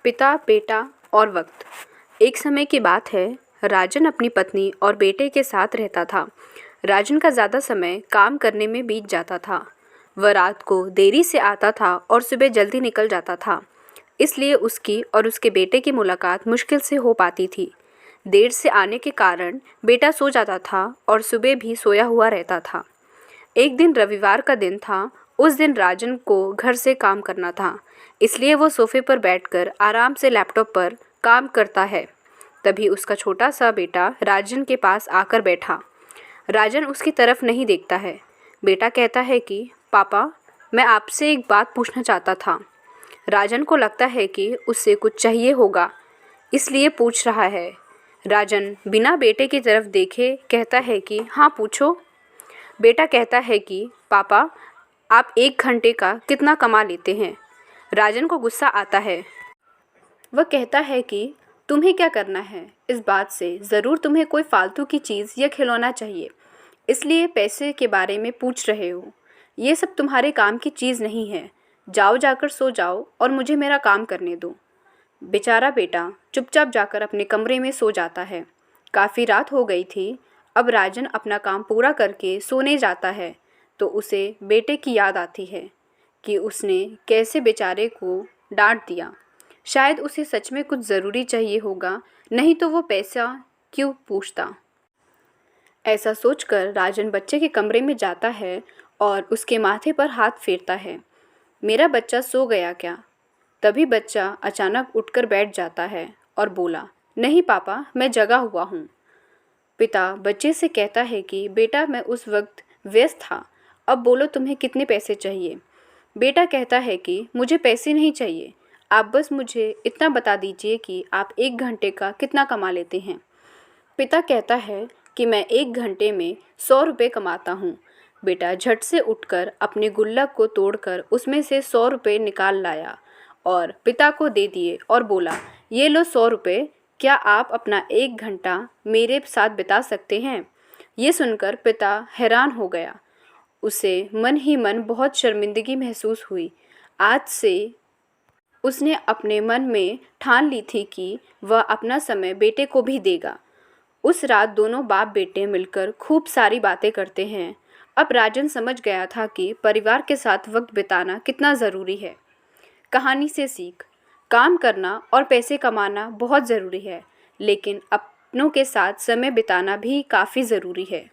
पिता, बेटा और वक्त। एक समय की बात है, राजन अपनी पत्नी और बेटे के साथ रहता था। राजन का ज़्यादा समय काम करने में बीत जाता था। वह रात को देरी से आता था और सुबह जल्दी निकल जाता था। इसलिए उसकी और उसके बेटे की मुलाकात मुश्किल से हो पाती थी। देर से आने के कारण बेटा सो जाता था और सुबह भी सोया हुआ रहता था। एक दिन रविवार का दिन था। उस दिन राजन को घर से काम करना था, इसलिए वो सोफे पर बैठकर आराम से लैपटॉप पर काम करता है। तभी उसका छोटा सा बेटा राजन के पास आकर बैठा। राजन उसकी तरफ नहीं देखता है। बेटा कहता है कि पापा, मैं आपसे एक बात पूछना चाहता था। राजन को लगता है कि उससे कुछ चाहिए होगा, इसलिए पूछ रहा है। राजन बिना बेटे की तरफ देखे कहता है कि हाँ, पूछो। बेटा कहता है कि पापा, आप 1 घंटे का कितना कमा लेते हैं? राजन को गुस्सा आता है। वह कहता है कि तुम्हें क्या करना है इस बात से? ज़रूर तुम्हें कोई फालतू की चीज़ या खिलौना चाहिए, इसलिए पैसे के बारे में पूछ रहे हो। ये सब तुम्हारे काम की चीज़ नहीं है। जाओ, जाकर सो जाओ और मुझे मेरा काम करने दो। बेचारा बेटा चुपचाप जाकर अपने कमरे में सो जाता है। काफ़ी रात हो गई थी। अब राजन अपना काम पूरा करके सोने जाता है तो उसे बेटे की याद आती है कि उसने कैसे बेचारे को डांट दिया। शायद उसे सच में कुछ ज़रूरी चाहिए होगा, नहीं तो वो पैसा क्यों पूछता। ऐसा सोचकर राजन बच्चे के कमरे में जाता है और उसके माथे पर हाथ फेरता है। मेरा बच्चा सो गया क्या? तभी बच्चा अचानक उठकर बैठ जाता है और बोला, नहीं पापा, मैं जगा हुआ हूँ। पिता बच्चे से कहता है कि बेटा, मैं उस वक्त व्यस्त था, अब बोलो तुम्हें कितने पैसे चाहिए। बेटा कहता है कि मुझे पैसे नहीं चाहिए, आप बस मुझे इतना बता दीजिए कि आप 1 घंटे का कितना कमा लेते हैं। पिता कहता है कि मैं 1 घंटे में 100 रुपये कमाता हूँ। बेटा झट से उठकर अपने गुल्लक को तोड़कर उसमें से 100 रुपये निकाल लाया और पिता को दे दिए और बोला, ये लो 100 रुपये, क्या आप अपना 1 घंटा मेरे साथ बिता सकते हैं? ये सुनकर पिता हैरान हो गया। उसे मन ही मन बहुत शर्मिंदगी महसूस हुई। आज से उसने अपने मन में ठान ली थी कि वह अपना समय बेटे को भी देगा। उस रात दोनों बाप बेटे मिलकर खूब सारी बातें करते हैं। अब राजन समझ गया था कि परिवार के साथ वक्त बिताना कितना ज़रूरी है। कहानी से सीख: काम करना और पैसे कमाना बहुत ज़रूरी है, लेकिन अपनों के साथ समय बिताना भी काफ़ी ज़रूरी है।